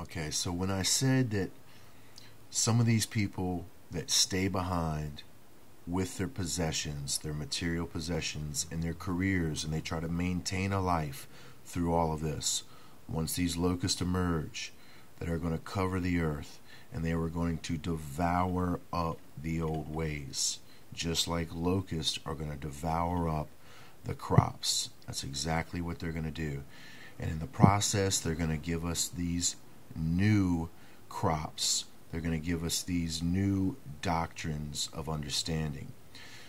Okay, so when I said that some of these people that stay behind with their possessions, their material possessions, and their careers, and they try to maintain a life through all of this, once these locusts emerge that are going to cover the earth, and they were going to devour up the old ways, just like locusts are going to devour up the crops. That's exactly what they're going to do. And in the process, they're going to give us these new crops. They're going to give us these new doctrines of understanding.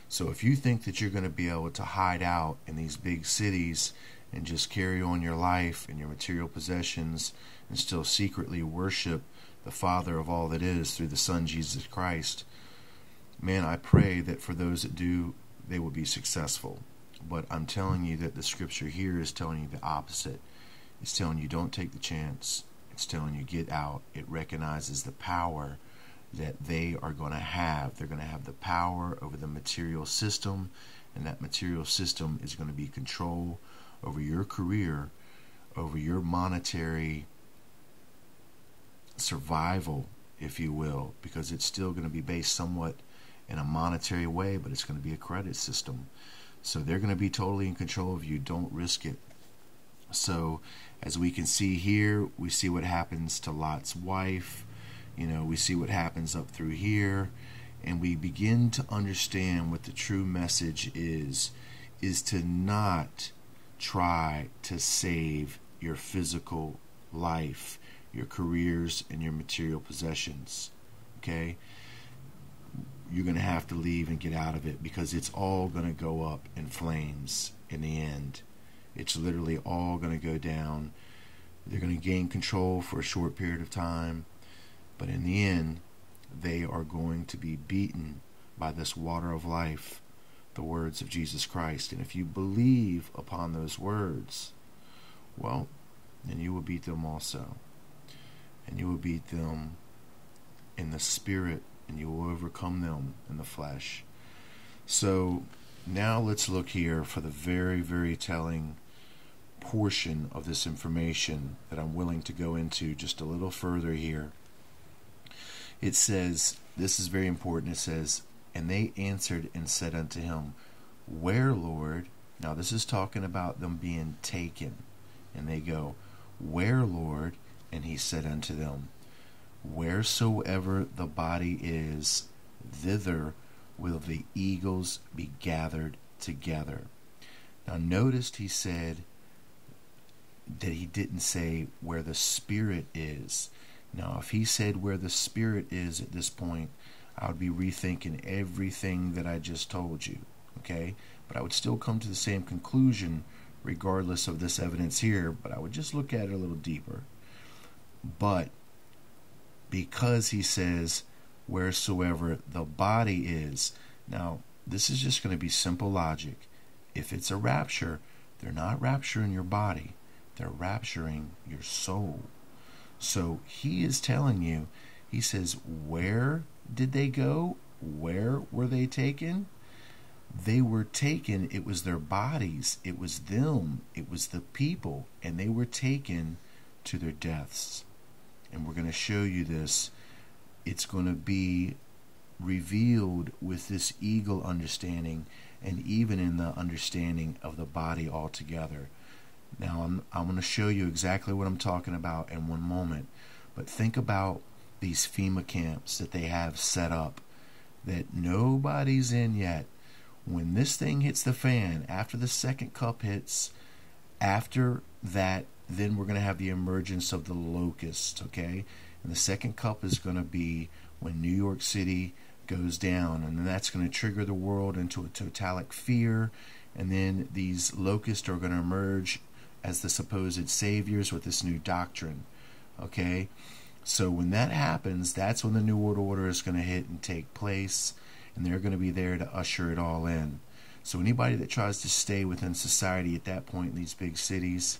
So if you think that you're going to be able to hide out in these big cities and just carry on your life and your material possessions and still secretly worship the Father of all that is through the Son Jesus Christ, man, I pray that for those that do, they will be successful. But I'm telling you that the scripture here is telling you the opposite. It's telling you don't take the chance. It's telling you get out. It recognizes the power that they are going to have. They're going to have the power over the material system, and that material system is going to be control over your career, over your monetary survival, if you will, because it's still going to be based somewhat in a monetary way, but it's going to be a credit system. So they're going to be totally in control of you. Don't risk it. So as we can see here, we see what happens to Lot's wife. We see what happens up through here, and we begin to understand what the true message is to not try to save your physical life, your careers, and your material possessions. Okay? You're going to have to leave and get out of it, because it's all going to go up in flames in the end. It's literally all going to go down. They're going to gain control for a short period of time, but in the end, they are going to be beaten by this water of life, the words of Jesus Christ. And if you believe upon those words, well, then you will beat them also. And you will beat them in the spirit, and you will overcome them in the flesh. So now let's look here for the very, very telling portion of this information that I'm willing to go into just a little further here. It says, this is very important, it says, and they answered and said unto him, Where, Lord? Now this is talking about them being taken. And they go, Where, Lord? And he said unto them, Wheresoever the body is, thither will the eagles be gathered together. Now notice he said that he didn't say where the spirit is. Now if he said where the spirit is at this point, I would be rethinking everything that I just told you. Okay? But I would still come to the same conclusion regardless of this evidence here, but I would just look at it a little deeper. But because he says wheresoever the body is, now this is just going to be simple logic. If it's a rapture, they're not rapturing your body, they're rapturing your soul. So he is telling you, he says, where did they go? Where were they taken? They were taken, it was their bodies, it was them, it was the people, and they were taken to their deaths. And we're going to show you this. It's going to be revealed with this eagle understanding, and even in the understanding of the body altogether. Now I'm going to show you exactly what I'm talking about in one moment, but think about these FEMA camps that they have set up that nobody's in yet. When this thing hits the fan, after the second cup hits, after that, then we're going to have the emergence of the locust, okay? And the second cup is going to be when New York City goes down, and then that's going to trigger the world into a totalic fear, and then these locusts are going to emerge as the supposed saviors with this new doctrine, okay? So when that happens, that's when the New World Order is going to hit and take place, and they're going to be there to usher it all in. So anybody that tries to stay within society at that point in these big cities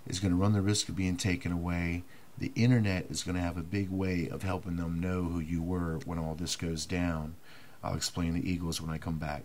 is going to run the risk of being taken away. The internet is going to have a big way of helping them know who you were when all this goes down. I'll explain the eagles when I come back.